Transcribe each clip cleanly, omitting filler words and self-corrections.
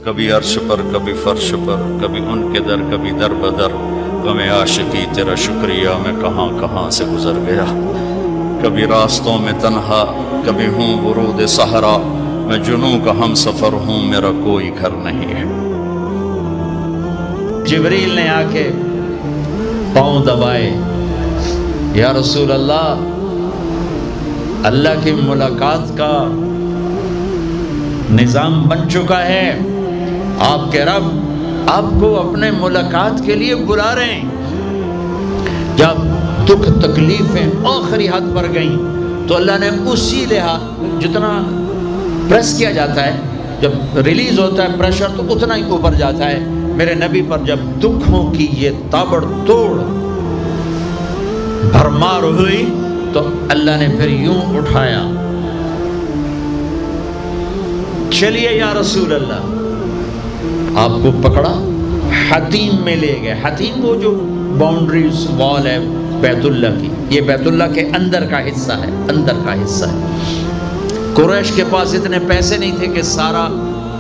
کبھی عرش پر کبھی فرش پر، کبھی ان کے در کبھی در بدر، غم عاشقی تیرا شکریہ میں کہاں کہاں سے گزر گیا، کبھی راستوں میں تنہا کبھی ہوں ورود صحرا، میں جنوں کا ہم سفر ہوں میرا کوئی گھر نہیں ہے۔ جبریل نے آ کے پاؤں دبائے، یا رسول اللہ، اللہ کی ملاقات کا نظام بن چکا ہے، آپ کے رب آپ کو اپنے ملاقات کے لیے بلا رہے ہیں۔ جب دکھ تکلیفیں آخری حد پر گئیں تو اللہ نے اسی لحاظ جتنا پریس کیا جاتا ہے، جب ریلیز ہوتا ہے پریشر تو اتنا ہی اوپر جاتا ہے، میرے نبی پر جب دکھوں کی یہ تابڑ توڑ بھرمار ہوئی تو اللہ نے پھر یوں اٹھایا، چلیے یا رسول اللہ، آپ کو پکڑا، حتیم میں لے گئے۔ حتیم وہ جو باؤنڈریز وال ہے بیت اللہ کی، یہ بیت اللہ کے اندر کا حصہ ہے، اندر کا حصہ ہے۔ قریش کے پاس اتنے پیسے نہیں تھے کہ سارا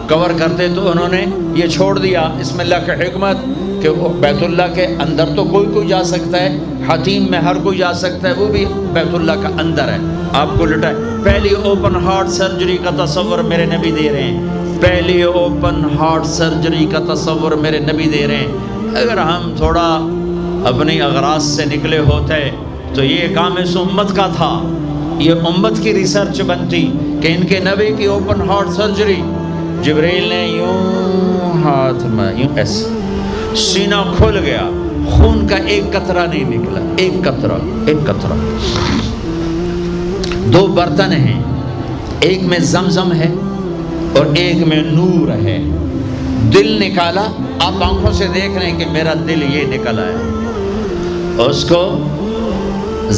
کور کرتے، تو انہوں نے یہ چھوڑ دیا، اس میں اللہ کی حکمت کہ بیت اللہ کے اندر تو کوئی جا سکتا ہے، حتیم میں ہر کوئی جا سکتا ہے، وہ بھی بیت اللہ کا اندر ہے۔ آپ کو لٹائے، پہلی اوپن ہارٹ سرجری کا تصور میرے نبی دے رہے ہیں، پہلی اوپن ہارٹ سرجری کا تصور میرے نبی دے رہے ہیں۔ اگر ہم تھوڑا اپنی اغراض سے نکلے ہوتے تو یہ کام اس امت کا تھا، یہ امت کی ریسرچ بنتی کہ ان کے نبی کی اوپن ہارٹ سرجری۔ جبریل نے یوں ہاتھ میں یوں ایسے، سینہ کھل گیا، خون کا ایک قطرہ نہیں نکلا، ایک قطرہ، ایک قطرہ۔ دو برتن ہیں، ایک میں زمزم ہے اور ایک میں نور ہے۔ دل نکالا، آپ آنکھوں سے دیکھ رہے ہیں کہ میرا دل یہ نکلا ہے، اس کو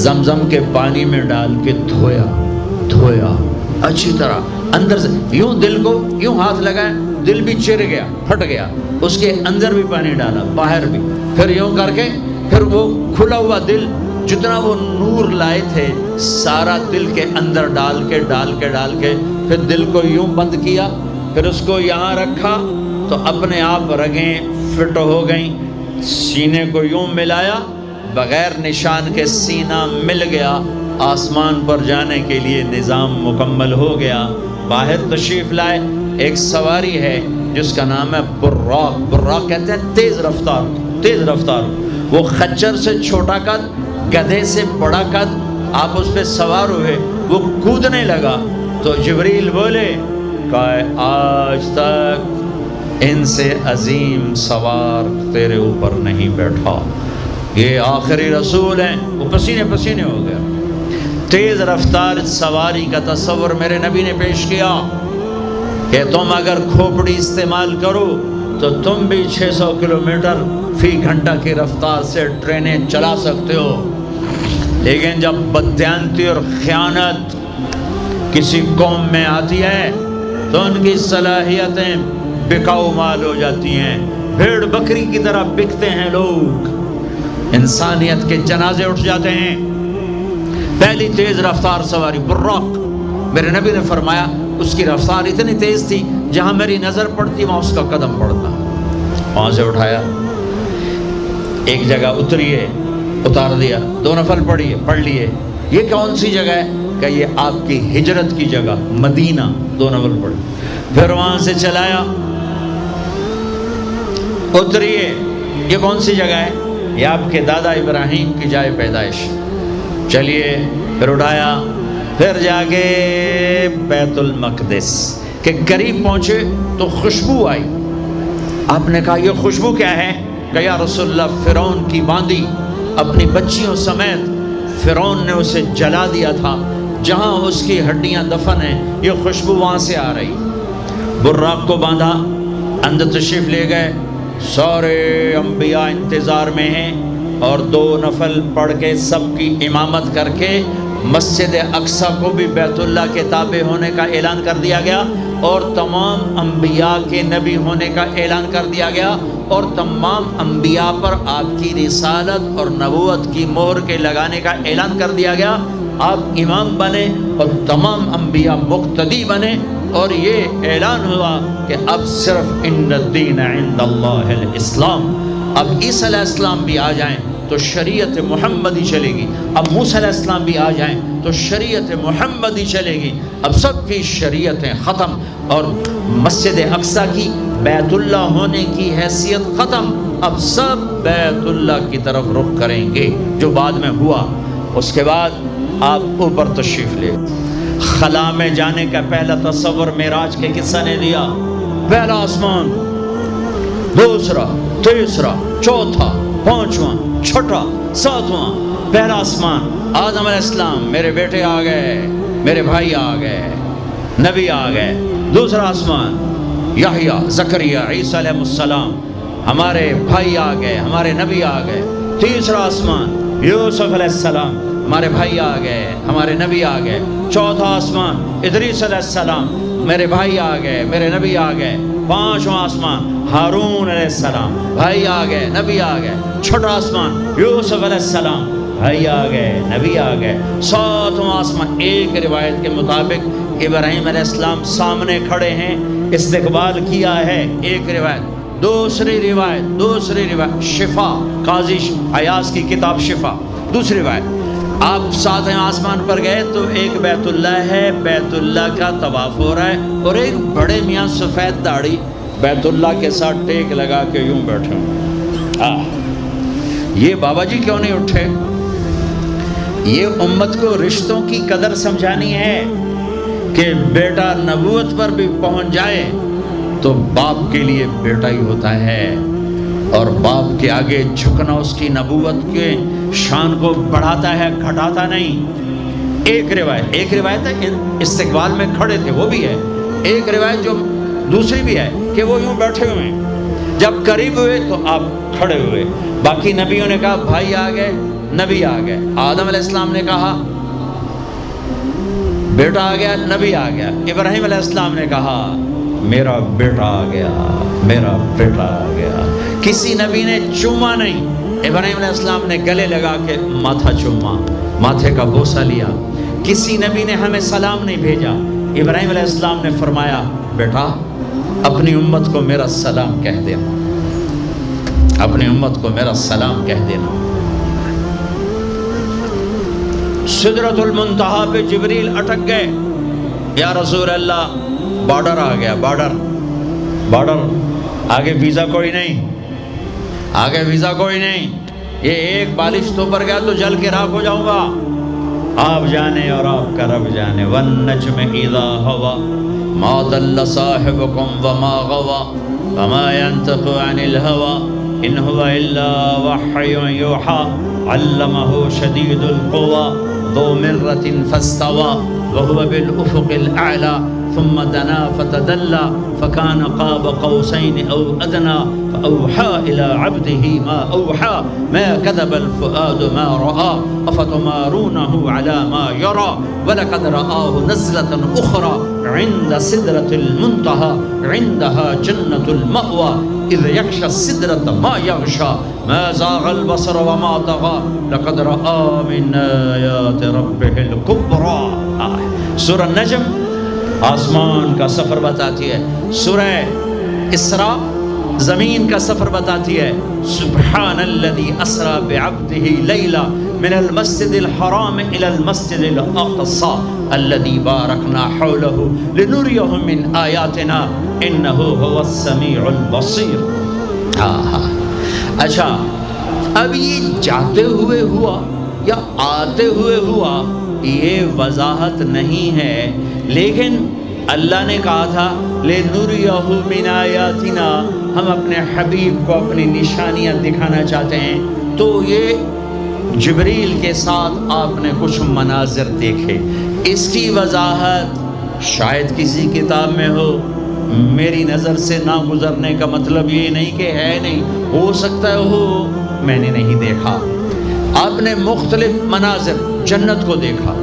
زمزم کے پانی میں ڈال کے دھویا اچھی طرح، اندر سے یوں دل کو یوں ہاتھ لگایا، دل بھی چر گیا، پھٹ گیا، اس کے اندر بھی پانی ڈالا، باہر بھی، پھر یوں کر کے پھر وہ کھلا ہوا دل جتنا وہ نور لائے تھے سارا دل کے اندر ڈال کے پھر دل کو یوں بند کیا، پھر اس کو یہاں رکھا تو اپنے آپ رگیں فٹ ہو گئیں، سینے کو یوں ملایا، بغیر نشان کے سینہ مل گیا، آسمان پر جانے کے لیے نظام مکمل ہو گیا۔ باہر تشریف لائے، ایک سواری ہے جس کا نام ہے براق، براق کہتے ہیں تیز رفتار، وہ خچر سے چھوٹا قد، گدھے سے بڑا قد، آپ اس پہ سوار ہوئے، وہ کودنے لگا تو جبریل بولے کہ آج تک ان سے عظیم سوار تیرے اوپر نہیں بیٹھا، یہ آخری رسول ہیں۔ وہ پسینے ہو گیا۔ تیز رفتار سواری کا تصور میرے نبی نے پیش کیا کہ تم اگر کھوپڑی استعمال کرو تو تم بھی 600 کلومیٹر فی گھنٹہ کی رفتار سے ٹرینیں چلا سکتے ہو، لیکن جب بددیانتی اور خیانت کسی قوم میں آتی ہے تو ان کی صلاحیتیں بکاؤ مال ہو جاتی ہیں، بھیڑ بکری کی طرح بکتے ہیں لوگ، انسانیت کے جنازے اٹھ جاتے ہیں۔ پہلی تیز رفتار سواری براق، میرے نبی نے فرمایا اس کی رفتار اتنی تیز تھی جہاں میری نظر پڑتی وہاں اس کا قدم پڑتا، وہاں سے اٹھایا، ایک جگہ اتریے، اتار دیا، 2 نفل پڑھ لیے، یہ کون سی جگہ ہے کہ یہ آپ کی ہجرت کی جگہ مدینہ، 2 نفل پڑھ، پھر وہاں سے چلایا، اتریے، یہ کون سی جگہ ہے، یہ آپ کے دادا ابراہیم کی جائے پیدائش، چلیے، پھر اٹھایا، پھر جا کے بیت المقدس کے قریب پہنچے تو خوشبو آئی، آپ نے کہا یہ خوشبو کیا ہے؟ کہ یا رسول اللہ، فرعون کی باندی اپنی بچیوں سمیت فرعون نے اسے جلا دیا تھا، جہاں اس کی ہڈیاں دفن ہیں، یہ خوشبو وہاں سے آ رہی۔ براق کو باندھا، اندر تشریف لے گئے، سارے انبیاء انتظار میں ہیں، اور 2 نفل پڑھ کے سب کی امامت کر کے مسجد اقصیٰ کو بھی بیت اللہ کے تابع ہونے کا اعلان کر دیا گیا، اور تمام انبیاء کے نبی ہونے کا اعلان کر دیا گیا، اور تمام انبیاء پر آپ کی رسالت اور نبوت کی مہر کے لگانے کا اعلان کر دیا گیا۔ آپ امام بنے اور تمام انبیاء مقتدی بنے، اور یہ اعلان ہوا کہ اب صرف ان الدین عند اللہ الاسلام، اب عیسیٰ علیہ السلام بھی آ جائیں تو شریعت محمدی چلے گی، اب موسیٰ علیہ السلام بھی آ جائیں تو شریعت محمدی چلے گی، اب سب کی شریعتیں ختم، اور مسجد اقصیٰ کی بیت اللہ ہونے کی حیثیت ختم، اب سب بیت اللہ کی طرف رخ کریں گے، جو بعد میں ہوا۔ اس کے بعد آپ اوپر تشریف لے، خلا میں جانے کا پہلا تصور معراج کے قصہ نے دیا، پہلا آسمان، دوسرا، تیسرا، چوتھا، پانچواں، چھٹا، ساتواں، پہلا آسمان، آدم علیہ السلام میرے بیٹے آ گئے، میرے بھائی آ گئے، نبی آ گئے۔ دوسرا آسمان، یحییٰ، زکریا، عیسیٰ علیہ السلام، ہمارے بھائی آ گئے، ہمارے نبی آ گئے۔ تیسرا آسمان، یوسف علیہ السلام، ہمارے بھائی آ گئے، ہمارے نبی آ گئے۔ چوتھا آسمان، ادریس علیہ السلام، میرے بھائی آ گئے، میرے نبی آ گئے۔ پانچواں آسمان، ہارون علیہ السلام، بھائی آ گئے، نبی آ گئے۔ چھٹا آسمان، یوسف علیہ السلام، بھائی آ گئے، نبی آ گئے۔ ساتواں آسمان، ایک روایت کے مطابق ابراہیم علیہ السلام سامنے کھڑے ہیں، استقبال کیا ہے، ایک روایت۔ دوسری روایت شفا، قاضی عیاض کی کتاب شفا، دوسری روایت، آپ ساتویں آسمان پر گئے تو ایک بیت اللہ ہے، بیت اللہ کا طواف ہو رہا ہے، اور ایک بڑے میاں سفید داڑھی بیت اللہ کے ساتھ ٹیک لگا کے یوں بیٹھے ہیں۔ یہ بابا جی کیوں نہیں اٹھے؟ یہ امت کو رشتوں کی قدر سمجھانی ہے کہ بیٹا نبوت پر بھی پہنچ جائے تو باپ کے لیے بیٹا ہی ہوتا ہے، اور باپ کے آگے جھکنا اس کی نبوت کے شان کو بڑھاتا ہے، گھٹاتا نہیں۔ ایک روایت ہے استقبال میں کھڑے تھے، وہ بھی ہے۔ ایک روایت جو دوسری بھی ہے کہ وہ یوں بیٹھے ہوئے ہیں، جب قریب ہوئے تو آپ کھڑے ہوئے۔ باقی نبیوں نے کہا بھائی آ گئے، نبی آ گئے۔ آدم علیہ السلام نے کہا بیٹا آ گیا، نبی آ گیا۔ ابراہیم علیہ السلام نے کہا میرا بیٹا آ گیا، میرا بیٹا آ گیا۔ کسی نبی نے چوما نہیں، ابراہیم علیہ السلام نے گلے لگا کے ماتھا چوما، ماتھے کا بوسہ لیا۔ کسی نبی نے ہمیں سلام نہیں بھیجا، ابراہیم علیہ السلام نے فرمایا بیٹا اپنی امت کو میرا سلام کہہ دینا، اپنی امت کو میرا سلام کہہ دینا۔ سدرۃ المنتہا پہ جبریل اٹک گئے، یا رسول اللہ بارڈر آ گیا، بارڈر، آگے ویزا کوئی نہیں، آگے ویزا کوئی نہیں، یہ ایک بالش تو پر گیا تو جل کے راکھ ہو جاؤں گا۔ آپ جانے اور آپ کا رب جانے۔ والنجم اذا ہوا ما ضل صاحبكم وما غوا وما ينطق عن الهوى ان هو الا وحي يوحى علمه شديد القوى ذو مرة فاستوى وهو بالأفق الأعلى ثم دنا فتدلى فكان قاب قوسين أو أدنى فأوحى إلى عبده ما أوحى ما كذب الفؤاد ما رأى أفتمارونه على ما يرى ولقد رآه نزلة أخرى عند سدرة المنتهى عندها جنة المأوى إذ يغشى السدرة ما يغشى ما زاغ البصر وما طغى لقد رأى من آيات ربه الكبرى۔ سورہ نجم آسمان کا سفر بتاتی ہے، سورہ اسراء زمین کا سفر بتاتی ہے۔ سبحان الذي اسرا بعبده لیلا من المسجد الحرام الى المسجد الاقصى الذي باركنا حوله لنريه من آیاتنا انه هو السمیع البصیر۔ اچھا اب یہ جاتے ہوئے ہوا یا آتے ہوئے ہوا یہ وضاحت نہیں ہے، لیکن اللہ نے کہا تھا لِنُرِيَهُ مِنْ آیاتنا، ہم اپنے حبیب کو اپنی نشانیاں دکھانا چاہتے ہیں۔ تو یہ جبریل کے ساتھ آپ نے کچھ مناظر دیکھے، اس کی وضاحت شاید کسی کتاب میں ہو، میری نظر سے نہ گزرنے کا مطلب یہ نہیں کہ ہے نہیں، ہو سکتا ہے ہو، میں نے نہیں دیکھا۔ آپ نے مختلف مناظر، جنت کو دیکھا،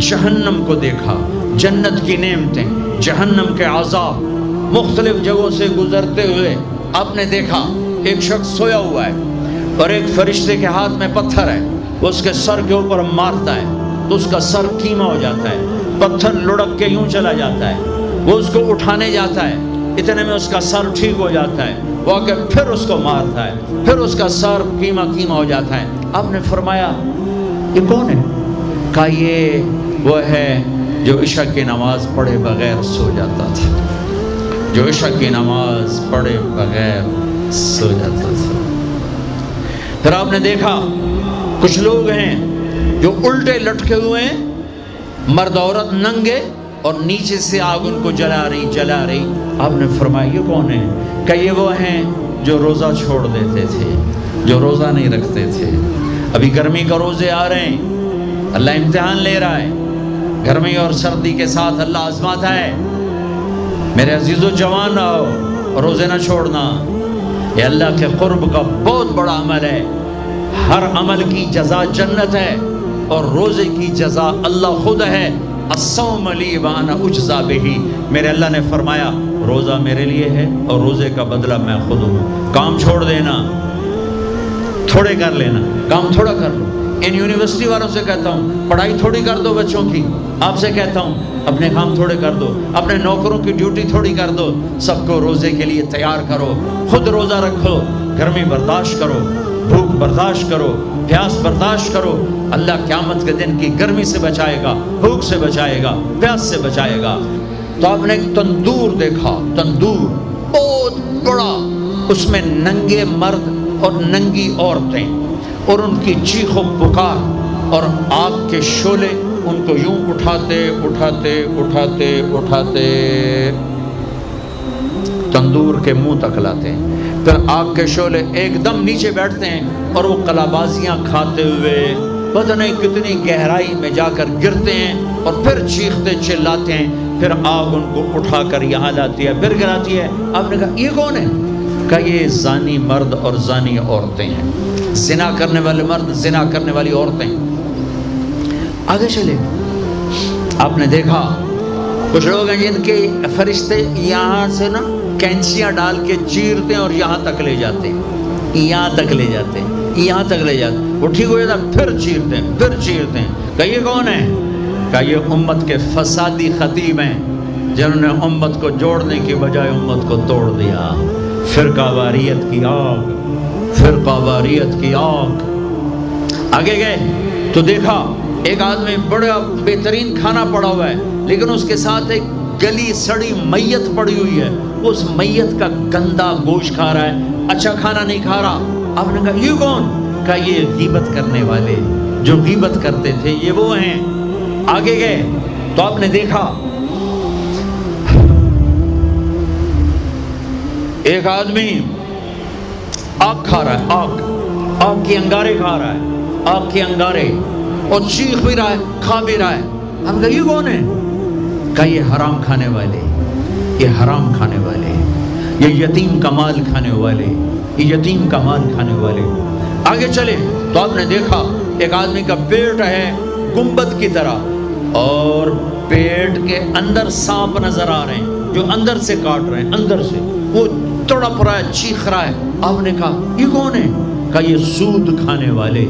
جہنم کو دیکھا، جنت کی نعمتیں، جہنم کے عذاب، مختلف جگہوں سے گزرتے ہوئے آپ نے دیکھا ایک شخص سویا ہوا ہے اور ایک فرشتے کے ہاتھ میں پتھر ہے، وہ اس کے سر کے اوپر مارتا ہے تو اس کا سر کیما ہو جاتا ہے، پتھر لڑک کے یوں چلا جاتا ہے، وہ اس کو اٹھانے جاتا ہے، اتنے میں اس کا سر ٹھیک ہو جاتا ہے، وہ کہ پھر اس کو مارتا ہے، پھر اس کا سر کیما کیما ہو جاتا ہے۔ آپ نے فرمایا یہ کون ہے؟ کہا یہ وہ ہے جو عشاء کی نماز پڑھے بغیر سو جاتا تھا، جو عشاء کی نماز پڑھے بغیر سو جاتا تھا۔ پھر آپ نے دیکھا کچھ لوگ ہیں جو الٹے لٹکے ہوئے ہیں، مرد عورت ننگے، اور نیچے سے آگ ان کو جلا رہی۔ آپ نے فرمایا یہ کون ہے؟ کہ یہ وہ ہیں جو روزہ چھوڑ دیتے تھے، جو روزہ نہیں رکھتے تھے۔ ابھی گرمی کا روزے آ رہے ہیں، اللہ امتحان لے رہا ہے، گرمی اور سردی کے ساتھ اللہ آزماتا ہے۔ میرے عزیزو جوان رہو، روزے نہ چھوڑنا، یہ اللہ کے قرب کا بہت بڑا عمل ہے۔ ہر عمل کی جزا جنت ہے، اور روزے کی جزا اللہ خود ہے۔ الصوم لی وانا اجزا بہ، میرے اللہ نے فرمایا روزہ میرے لیے ہے اور روزے کا بدلہ میں خود ہوں۔ کام چھوڑ دینا، تھوڑے کر لینا، کام تھوڑا کر لو۔ ان یونیورسٹی والوں سے کہتا ہوں پڑھائی تھوڑی کر دو بچوں کی، آپ سے کہتا ہوں اپنے کام تھوڑے کر دو، اپنے نوکروں کی ڈیوٹی تھوڑی کر دو، سب کو روزے کے لیے تیار کرو، خود روزہ رکھو، گرمی برداشت کرو، بھوک برداشت کرو، پیاس برداشت کرو۔ اللہ قیامت کے دن کی گرمی سے بچائے گا، بھوک سے بچائے گا، پیاس سے بچائے گا۔ تو آپ نے ایک تندور دیکھا، تندور بہت بڑا، اس میں ننگے مرد اور ننگی عورتیں، اور ان کی چیخ و پکار، اور آگ کے شعلے ان کو یوں اٹھاتے اٹھاتے اٹھاتے اٹھاتے تندور کے منہ تک لاتے ہیں۔ پھر آگ کے شعلے ایک دم نیچے بیٹھتے ہیں، اور وہ قلابازیاں کھاتے ہوئے پتہ نہیں کتنی گہرائی میں جا کر گرتے ہیں، اور پھر چیختے چلاتے ہیں۔ پھر آگ ان کو اٹھا کر یہاں لاتی ہے، پھر گراتی ہے۔ آپ نے کہا یہ کون ہے؟ کہ یہ زانی مرد اور زانی عورتیں ہیں، زنا کرنے والے مرد، زنا کرنے والی عورتیں۔ آگے چلے، آپ نے دیکھا کچھ لوگ ہیں جن کے فرشتے یہاں سے نا کینچیاں ڈال کے چیرتے ہیں اور یہاں تک لے جاتے ہیں، یہاں تک لے جاتے ہیں، یہاں تک لے جاتے ہیں، وہ ٹھیک ہو جاتا ہے پھر چیرتے ہیں، پھر چیرتے ہیں۔ کہ یہ کون ہے؟ کہ یہ امت کے فسادی خطیب ہیں، جنہوں نے امت کو جوڑنے کی بجائے امت کو توڑ دیا۔ فرقہ واریت کی آگ، فرقہ واریت کی آگ۔ آگے گئے تو دیکھا ایک آدمی بڑا بہترین کھانا پڑا ہوا ہے، لیکن اس کے ساتھ ایک گلی سڑی میت پڑی ہوئی ہے، اس میت کا گندا گوشت کھا رہا ہے، اچھا کھانا نہیں کھا رہا۔ آپ نے کہا یہ کون؟ کہا یہ غیبت کرنے والے، جو غیبت کرتے تھے یہ وہ ہیں۔ آگے گئے تو آپ نے دیکھا ایک آدمی آگ کھا رہا ہے، آگ کے انگارے کھا رہا ہے، آگ کے انگارے، اور چیخ بھی رہا ہے، کھا بھی رہا ہے۔ ہم کہا یہ کون ہے؟ کہا یہ حرام کھانے والے، یہ حرام کھانے والے، یہ یتیم کا مال کھانے والے، یہ یتیم کا مال کھانے والے۔ آگے چلے تو آپ نے دیکھا ایک آدمی کا پیٹ ہے گنبد کی طرح، اور پیٹ کے اندر سانپ نظر آ رہے ہیں جو اندر سے کاٹ رہے ہیں، اندر سے وہ تڑپ رہا ہے، چیخ رہا ہے۔ آپ نے کہا یہ کون ہے؟ کہا یہ سود کھانے والے،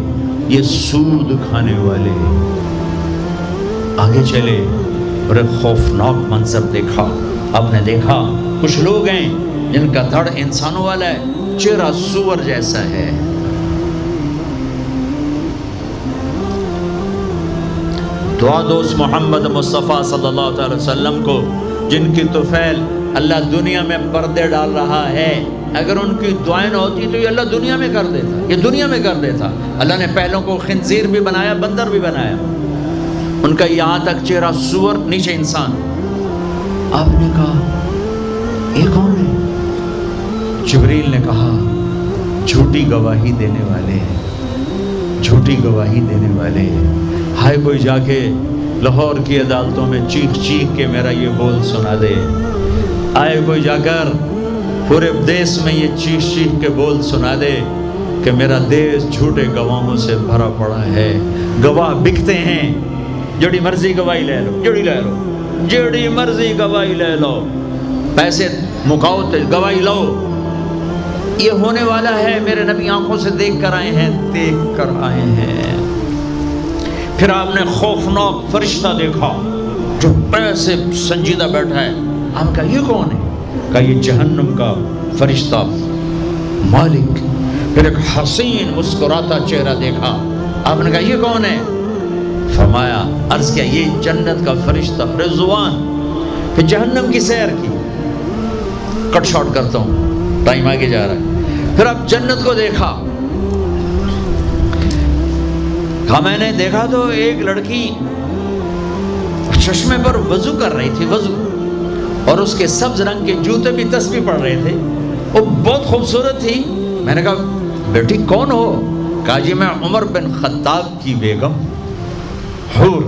یہ سود کھانے والے۔ آگے چلے اور ایک خوفناک منظر دیکھا۔ آپ نے دیکھا کچھ لوگ ہیں جن کا دھڑ انسانوں والا ہے، چہرہ سور جیسا ہے۔ دعا دو اس محمد مصطفیٰ صلی اللہ علیہ وسلم کو، جن کی طفیل اللہ دنیا میں پردے ڈال رہا ہے۔ اگر ان کی دعائیں نہ ہوتی تو یہ اللہ دنیا میں کر دیتا، یہ دنیا میں کر دیتا۔ اللہ نے پہلوں کو خنزیر بھی بنایا، بندر بھی بنایا، ان کا یہاں تک چہرہ سور، نیچے انسان۔ آپ نے کہا یہ کون ہے؟ جبریل نے کہا جھوٹی گواہی دینے والے، جھوٹی گواہی دینے والے۔ ہائے کوئی جا کے لاہور کی عدالتوں میں چیخ چیخ کے میرا یہ بول سنا دے، آئے کوئی جا کر پورے دیس میں یہ چیخ چیخ کے بول سنا دے کہ میرا دیس جھوٹے گواہوں سے بھرا پڑا ہے۔ گواہ بکتے ہیں، جڑی مرضی گواہی لے لو، جڑی مرضی گواہی لے لو، پیسے مکاؤ تو گواہی لو۔ یہ ہونے والا ہے، میرے نبی آنکھوں سے دیکھ کر آئے ہیں، دیکھ کر آئے ہیں۔ پھر آپ نے خوفناک فرشتہ دیکھا جو ایسے سنجیدہ بیٹھا ہے، آپ نے کہا یہ کون ہے؟ کہا یہ جہنم کا فرشتہ مالک۔ پھر ایک حسین مسکراتا چہرہ دیکھا، آپ نے کہا یہ کون ہے؟ فرمایا، عرض کیا یہ جنت کا فرشتہ رضوان۔ پھر جہنم کی سیر کی، کٹ شارٹ کرتا ہوں، ٹائم آگے جا رہا ہے۔ پھر اب جنت کو دیکھا، کہا میں نے دیکھا تو ایک لڑکی چشمے پر وضو کر رہی تھی، وضو، اور اس کے سبز رنگ کے جوتے بھی تسبیح پڑھ رہے تھے، وہ بہت خوبصورت تھی۔ میں نے کہا بیٹی کون ہو؟ کہا جی میں عمر بن خطاب کی بیگم حور،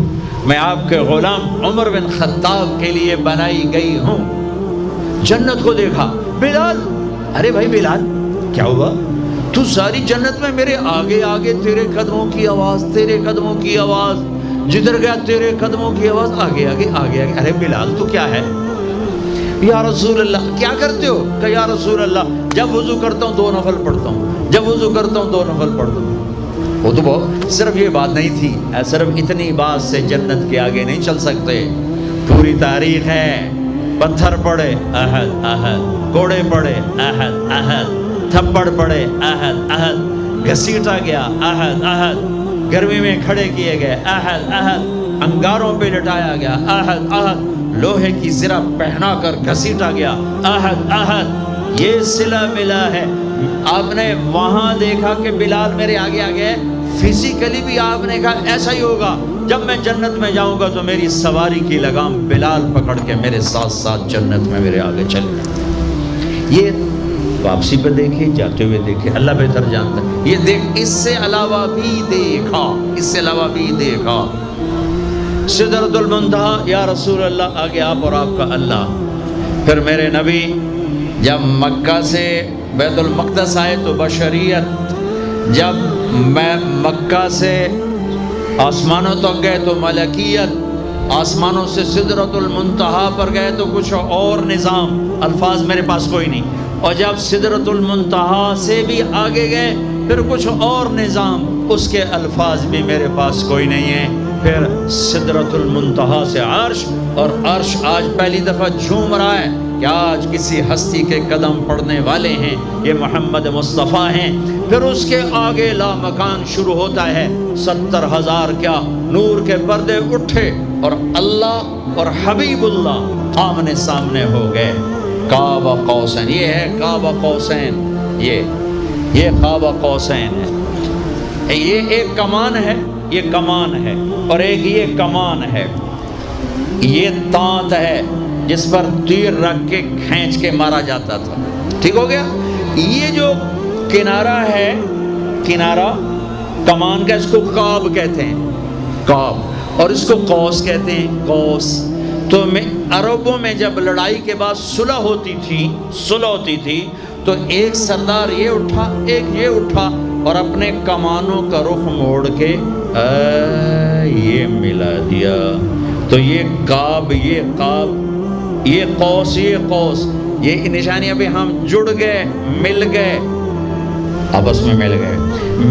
میں آپ کے غلام عمر بن خطاب کے لیے بنائی گئی ہوں۔ جنت کو دیکھا، بلال، ارے بھائی بلال کیا ہوا؟ تو ساری جنت میں میرے آگے آگے، تیرے قدموں کی آواز، تیرے قدموں کی آواز، جدھر گیا تیرے قدموں کی آواز، آگے آگے آگے آگے۔ ارے بلال تو کیا ہے؟ یا رسول اللہ کیا کرتے ہو؟ کہ یا رسول اللہ جب وضو کرتا ہوں 2 نفل پڑھتا ہوں، جب وضو کرتا ہوں 2 نفل پڑھتا ہوں۔ وہ تو بہت، صرف یہ بات نہیں تھی، صرف اتنی بات سے جنت کے آگے نہیں چل سکتے، پوری تاریخ ہے۔ پتھر پڑے احد احد، کوڑے پڑے احد احد، تھپڑ پڑے احد احد، گھسیٹا گیا احد احد، گرمی میں کھڑے کیے گئے احد احد، انگاروں پہ لٹایا گیا احد احد، لوہے کی زرہ پہنا کر گھسیٹا گیا احد احد۔ یہ صلہ ملا ہے۔ آپ نے وہاں دیکھا کہ بلال میرے آگے آگے، فزیکلی بھی آپ نے کہا ایسا ہی ہوگا، جب میں جنت میں جاؤں گا تو میری سواری کی لگام بلال پکڑ کے میرے ساتھ ساتھ جنت میں میرے آگے چلے۔ یہ واپسی پہ دیکھے، جاتے ہوئے دیکھے، اللہ بہتر جانتا ہے۔ یہ دیکھ، اس سے علاوہ بھی دیکھا، اس سے علاوہ بھی دیکھا۔ سدرۃ المنتہا، یا رسول اللہ آگے آپ اور آپ کا اللہ۔ پھر میرے نبی جب مکہ سے بیت المقدس آئے تو بشریت، جب میں مکہ سے آسمانوں تک گئے تو ملکیت، آسمانوں سے سدرۃ المنتہا پر گئے تو کچھ اور نظام، الفاظ میرے پاس کوئی نہیں، اور جب سدرۃ المنتہا سے بھی آگے گئے پھر کچھ اور نظام، اس کے الفاظ بھی میرے پاس کوئی نہیں ہے۔ پھر سدرۃ المنتہا سے عرش، اور عرش آج پہلی دفعہ جھوم رہا ہے کہ آج کسی ہستی کے قدم پڑنے والے ہیں، یہ محمد مصطفیٰ ہیں۔ پھر اس کے آگے لامکان شروع ہوتا ہے، 70,000 کیا نور کے پردے اٹھے، اور اللہ اور حبیب اللہ آمنے سامنے ہو گئے۔ قاب قوسین، یہ ہے قاب قوسین، یہ قاب قوسین ہے۔ یہ ایک کمان ہے، یہ کمان ہے، اور ایک یہ کمان ہے، یہ تانت ہے جس پر تیر رکھ کے کھینچ کے مارا جاتا تھا، ٹھیک ہو گیا۔ یہ جو کنارہ ہے، کنارہ کمان کا، اس کو قاب کہتے ہیں، قاب، اور اس کو قوس کہتے ہیں، قوس۔ تو عربوں میں جب لڑائی کے بعد صلح ہوتی تھی تو ایک سردار یہ اٹھا، ایک یہ اٹھا، اور اپنے کمانوں کا رخ موڑ کے یہ ملا دیا، تو یہ قاب، یہ قاب، یہ قوس، یہ قوس، یہ نشانیاں بھی ہم جڑ گئے، مل گئے، آپس میں مل گئے۔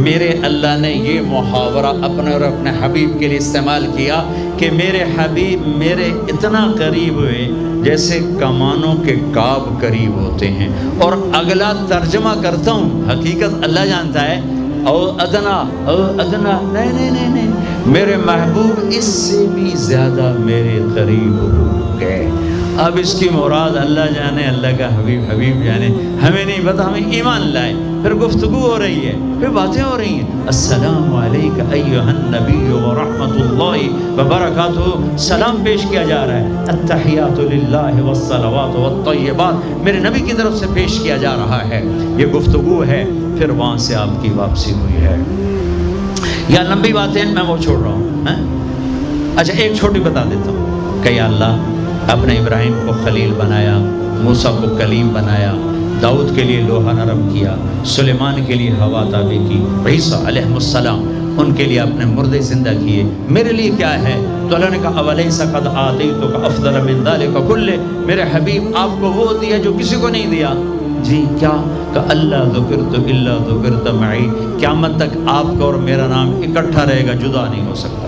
میرے اللہ نے یہ محاورہ اپنے اور اپنے حبیب کے لیے استعمال کیا کہ میرے حبیب میرے اتنا قریب ہوئے جیسے کمانوں کے قاب قریب ہوتے ہیں۔ اور اگلا ترجمہ کرتا ہوں، حقیقت اللہ جانتا ہے، او ادنا، او ادنا، نہیں، میرے محبوب اس سے بھی زیادہ میرے قریب ہو گئے۔ اب اس کی مراد اللہ جانے، اللہ کا حبیب جانے، ہمیں نہیں پتا، ہمیں ایمان لائے۔ پھر گفتگو ہو رہی ہے، پھر باتیں ہو رہی ہیں، السلام علیکہ ایھا النبی ورحمۃ اللہ وبرکاتہ، سلام پیش کیا جا رہا ہے، التحیات للہ والصلوات والطیبات، میرے نبی کی طرف سے پیش کیا جا رہا ہے، یہ گفتگو ہے۔ پھر وہاں سے آپ کی واپسی ہوئی ہے۔ یا لمبی باتیں میں وہ چھوڑ رہا ہوں۔ اچھا ایک چھوٹی بتا دیتا ہوں کہ یا اللہ اپنے ابراہیم کو خلیل بنایا، موسیٰ کو کلیم بنایا، داؤد کے لیے لوہا نرم کیا، سلیمان کے لیے ہوا تابع کی، عیسیٰ علیہ السلام ان کے لیے اپنے مردے زندہ کیے، میرے لیے کیا ہے؟ تو اللہ نے کہا اولیس قد آتیتک افضل من ذلک کلہ، میرے حبیب آپ کو وہ دیا جو کسی کو نہیں دیا۔ جی کیا؟ کہ اللہ ذکرت الا ذکرت معی، قیامت تک آپ کا اور میرا نام اکٹھا رہے گا، جدا نہیں ہو سکتا۔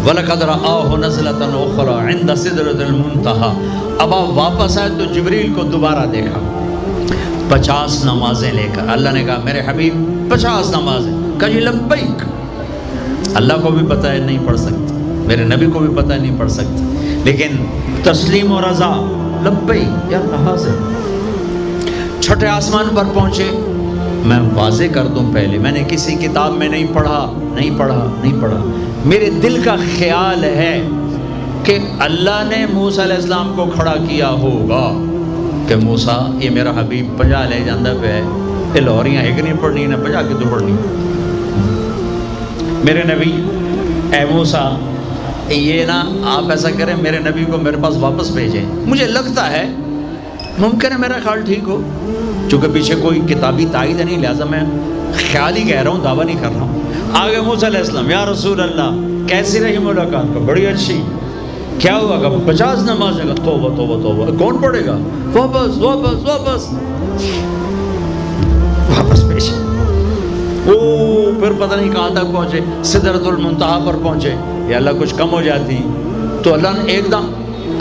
وَلَقَدْ رَآهُ نَزْلَةً أُخْرَى عِنْدَ سِدْرَةِ الْمُنْتَهَى۔ اب آپ واپس آئے تو جبریل کو دوبارہ دیکھا 50 نمازیں لے کر۔ اللہ نے کہا میرے حبیب 50 نمازیں، کہا جی لبیک۔ اللہ کو بھی پتہ ہے نہیں پڑھ سکتا، میرے نبی کو بھی پتہ ہے نہیں پڑھ سکتا، لیکن تسلیم و رضا لبیک یا حاضر۔ چھٹے آسمان پر پہنچے۔ میں واضح کر دوں پہلے، میں نے کسی کتاب میں نہیں پڑھا، میرے دل کا خیال ہے کہ اللہ نے موسیٰ علیہ السلام کو کھڑا کیا ہوگا کہ موسیٰ یہ میرا حبیب 50 لے جاندہ پہ ہے، یہ لاہوریاں ایک نہیں پڑھنی نہ 50 کی تو پڑھنی۔ میرے نبی اے موسیٰ یہ نا آپ ایسا کریں میرے نبی کو میرے پاس واپس بھیجیں، مجھے لگتا ہے ممکن ہے میرا خیال ٹھیک ہو، چونکہ پیچھے کوئی کتابی تائید نہیں، لہٰذا میں خیال ہی کہہ رہا ہوں، دعویٰ نہیں کر رہا ہوں۔ آگے موسیٰ علیہ السلام یا رسول اللہ کیسی رہی ملاقات؟ کو بڑی اچھی۔ کیا ہوا؟ کہ 50 نمازیں کا توبہ کون پڑھے گا؟ واپس پیش۔ پھر پتہ نہیں کہاں تک پہنچے، سدرۃ المنتہا پر پہنچے۔ یا اللہ کچھ کم ہو جاتی تو اللہ نے ایک دم،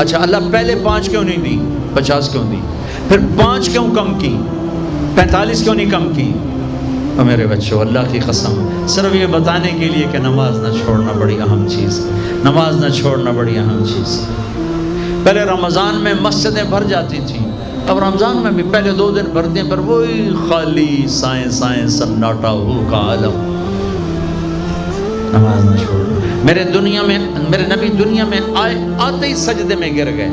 اچھا اللہ پہلے 5 کیوں نہیں دی، 50 کیوں دی؟ پھر 5 کیوں کم کی، 45 کیوں نہیں کم کی؟ اور میرے بچوں اللہ کی قسم صرف یہ بتانے کے لیے کہ نماز نہ چھوڑنا بڑی اہم چیز، نماز نہ چھوڑنا بڑی اہم چیز۔ پہلے رمضان میں مسجدیں بھر جاتی تھیں، اب رمضان میں بھی پہلے 2 دن بھرتے ہیں، پر وہی خالی سائیں سناٹا ہو کا عالم۔ نماز نہ چھوڑنا۔ میرے نبی دنیا میں آتے ہی سجدے میں گر گئے،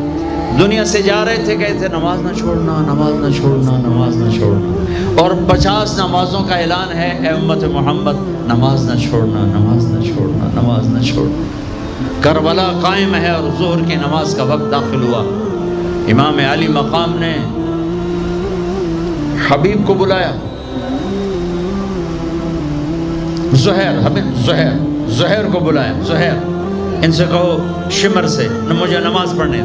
دنیا سے جا رہے تھے، کہتے نماز نہ چھوڑنا، نماز نہ چھوڑنا، نماز نہ چھوڑنا۔ اور 50 نمازوں کا اعلان ہے، اے امت محمد نماز نہ چھوڑنا، نماز نہ چھوڑنا، نماز نہ چھوڑنا۔ کربلا قائم ہے اور ظہر کی نماز کا وقت داخل ہوا، امام علی مقام نے حبیب کو بلایا، زہیر کو بلایا، زہیر ان سے کہو شمر سے مجھے نماز پڑھنے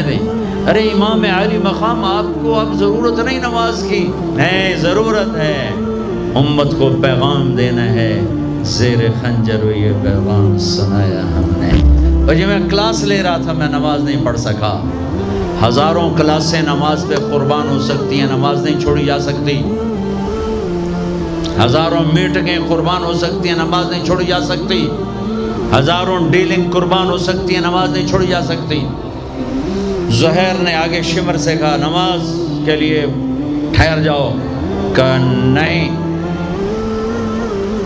دیں۔ ارے امام علی مقام آپ کو اب ضرورت نہیں نماز کی، نہیں ضرورت ہے، امت کو پیغام دینا ہے، زیر خنجر یہ پیغام سنایا ہم نے۔ اور جب میں کلاس لے رہا تھا میں نماز نہیں پڑھ سکا۔ ہزاروں کلاسیں نماز پہ قربان ہو سکتی ہیں، نماز نہیں چھوڑی جا سکتی۔ ہزاروں میٹنگیں قربان ہو سکتی ہیں، نماز نہیں چھوڑی جا سکتی۔ ہزاروں ڈیلنگ قربان ہو سکتی ہیں، نماز نہیں چھوڑی جا سکتی۔ زہیر نے آگے شمر سے کہا نماز کے لیے ٹھہر جاؤ، کہا نہیں۔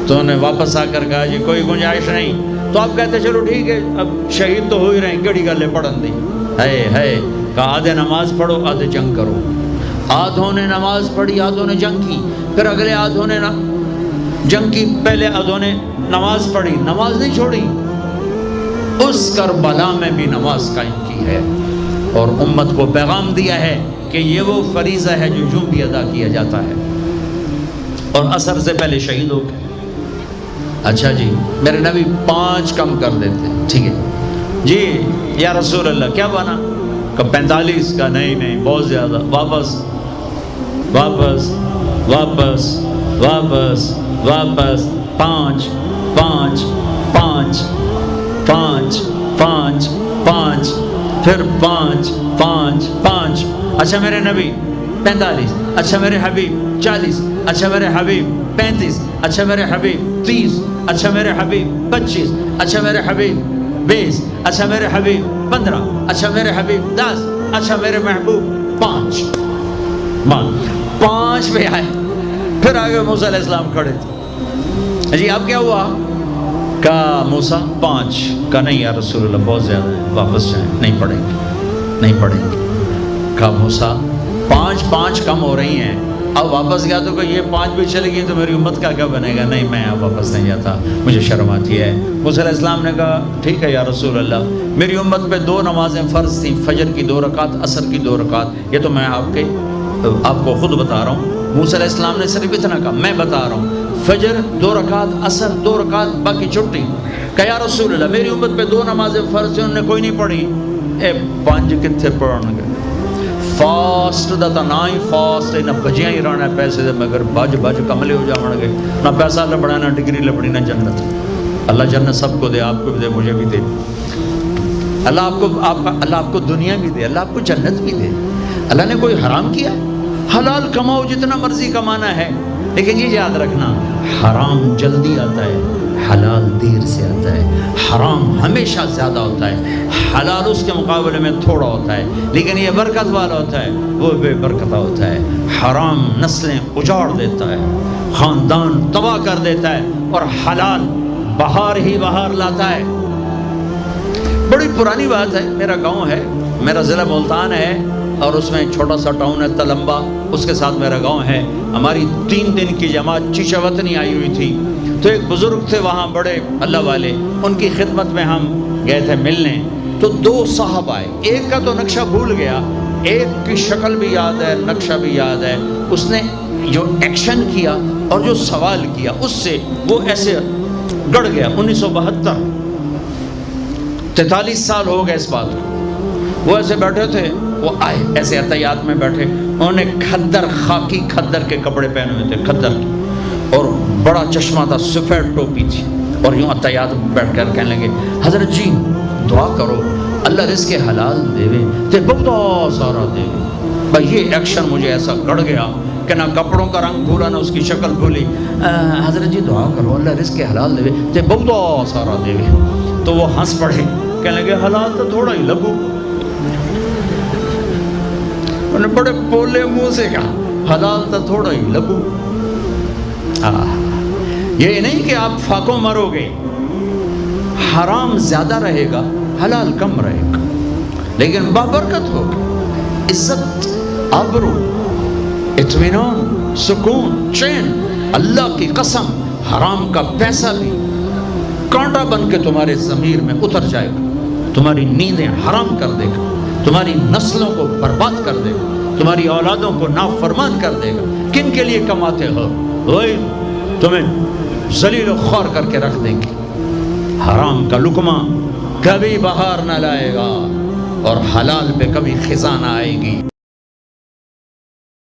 تو انہیں واپس آ کر کہا جی کوئی گنجائش نہیں، تو آپ کہتے چلو ٹھیک ہے اب شہید تو ہو ہی رہے ہیں، کیڑی گلے پڑھن دی ہے۔ کہا آدھے نماز پڑھو آدھے جنگ کرو۔ آدھوں نے نماز پڑھی، آدھوں نے جنگ کی، پھر اگلے آدھوں نے جنگ کی، پہلے آدھوں نے نماز پڑھی، نماز نہیں چھوڑی۔ اس کربلا میں بھی نماز قائم کی ہے اور امت کو پیغام دیا ہے کہ یہ وہ فریضہ ہے جو یوں بھی ادا کیا جاتا ہے، اور عصر سے پہلے شہید ہو گئے۔ اچھا جی میرے نبی 5 کم کر دیتے، ٹھیک ہے جی یا رسول اللہ کیا بنا؟ کہ 45 کا نہیں بہت زیادہ، واپس واپس واپس واپس واپس 5 5 5 5 5 5 پھر 5 5 5۔ اچھا میرے نبی 45، اچھا میرے حبیب 40، اچھا میرے حبیب 35، اچھا میرے حبیب 30، اچھا میرے حبیب 25، اچھا میرے حبیب 20، اچھا میرے حبیب 15، اچھا میرے حبیب 10، اچھا میرے محبوب 5 پہ آئے۔ پھر آگے موسیٰ علیہ السلام کھڑے تھے، جی اب کیا ہوا؟ کہا موسیٰ 5، کہا نہیں یا رسول اللہ بہت زیادہ ہے، واپس جائیں، نہیں پڑھیں گے۔ کہا موسیٰ 5 کم ہو رہی ہیں، اب واپس گیا تو کہ یہ 5 بھی چلے گی تو میری امت کا کیا بنے گا؟ نہیں میں اب واپس نہیں جاتا، مجھے شرم آتی ہے۔ موسیٰ علیہ السلام نے کہا ٹھیک ہے یا رسول اللہ، میری امت پہ 2 نمازیں فرض تھیں، فجر کی 2 رکعت، عصر کی 2 رکعت، یہ تو میں آپ کو خود بتا رہا ہوں۔ موسیٰ علیہ السلام نے صرف اتنا کہا، میں بتا رہا ہوں، فجر 2 رکعت، عصر 2 رکعت، باقی چھٹی۔ کہا یا رسول اللہ میری امت پہ 2 نمازیں فرض تھیں، انہوں نے کوئی نہیں پڑھی۔ 5 کتنے پڑھن گے؟ فاسٹ دا تا نہ ہی فاسٹ نہ بجیاں ہی رہنا پیسے دے، مگر بج کملے ہو جاون گے، نہ پیسہ لبنا نہ ڈگری لبنی نہ جنت۔ اللہ جنت سب کو دے، آپ کو بھی دے، مجھے بھی دے۔ اللہ آپ کو دنیا بھی دے، اللہ آپ کو جنت بھی دے۔ اللہ نے کوئی حرام کیا ہے؟ حلال کماؤ جتنا مرضی کمانا ہے، لیکن یہ یاد رکھنا حرام جلدی آتا ہے، حلال دیر سے آتا ہے۔ حرام ہمیشہ زیادہ ہوتا ہے، حلال اس کے مقابلے میں تھوڑا ہوتا ہے، لیکن یہ برکت والا ہوتا ہے، وہ بے برکتہ ہوتا ہے۔ حرام نسلیں اجاڑ دیتا ہے، خاندان تباہ کر دیتا ہے، اور حلال بہار ہی بہار لاتا ہے۔ بڑی پرانی بات ہے، میرا گاؤں ہے، میرا ضلع ملتان ہے، اور اس میں چھوٹا سا ٹاؤن ہے تلمبا، اس کے ساتھ میرا گاؤں ہے۔ ہماری 3 دن کی جماعت چیشہ وطنی آئی ہوئی تھی، تو ایک بزرگ تھے وہاں بڑے اللہ والے، ان کی خدمت میں ہم گئے تھے ملنے۔ تو 2 صاحب آئے، ایک کا تو نقشہ بھول گیا، ایک کی شکل بھی یاد ہے، نقشہ بھی یاد ہے۔ اس نے جو ایکشن کیا اور جو سوال کیا، اس سے وہ ایسے گڑ گیا۔ 1972، 43 سال ہو گئے اس بات کو۔ وہ ایسے بیٹھے تھے، وہ آئے ایسے عطیات میں بیٹھے، انہوں نے کھدر، خاکی کھدر کے کپڑے پہنے ہوئے تھے، کھدر کے، اور بڑا چشمہ تھا، سفید ٹوپی تھی، اور یوں عطیات بیٹھ کر کہنے لگے، حضرت جی دعا کرو اللہ رزق حلال دے تے بہت سارا دے۔ بھائی یہ ایکشن مجھے ایسا گڑ گیا کہ نہ کپڑوں کا رنگ بھولا نہ اس کی شکل بھولی۔ حضرت جی دعا کرو اللہ رزق حلال دے تے بہت سارا دے۔ تو وہ ہنس پڑے، کہنے لگے حلال تو تھوڑا ہی لگو۔ انہوں نے بڑے پولے منہ سے کہا حلال تو تھوڑا ہی لگو۔ یہ نہیں کہ آپ فاقوں مرو گے، حرام زیادہ رہے گا، حلال کم رہے گا، لیکن بابرکت ہوگی، عزت، آبرو، اطمینان، سکون، چین۔ اللہ کی قسم حرام کا پیسہ بھی کانٹا بن کے تمہارے ضمیر میں اتر جائے گا، تمہاری نیندیں حرام کر دے گا، تمہاری نسلوں کو برباد کر دے گا، تمہاری اولادوں کو نافرمان کر دے گا۔ کن کے لیے کماتے ہو؟ وہی تمہیں ذلیل و خوار کر کے رکھ دیں گے۔ حرام کا لقمہ کبھی بہار نہ لائے گا، اور حلال پہ کبھی خزاں نہ آئے گی۔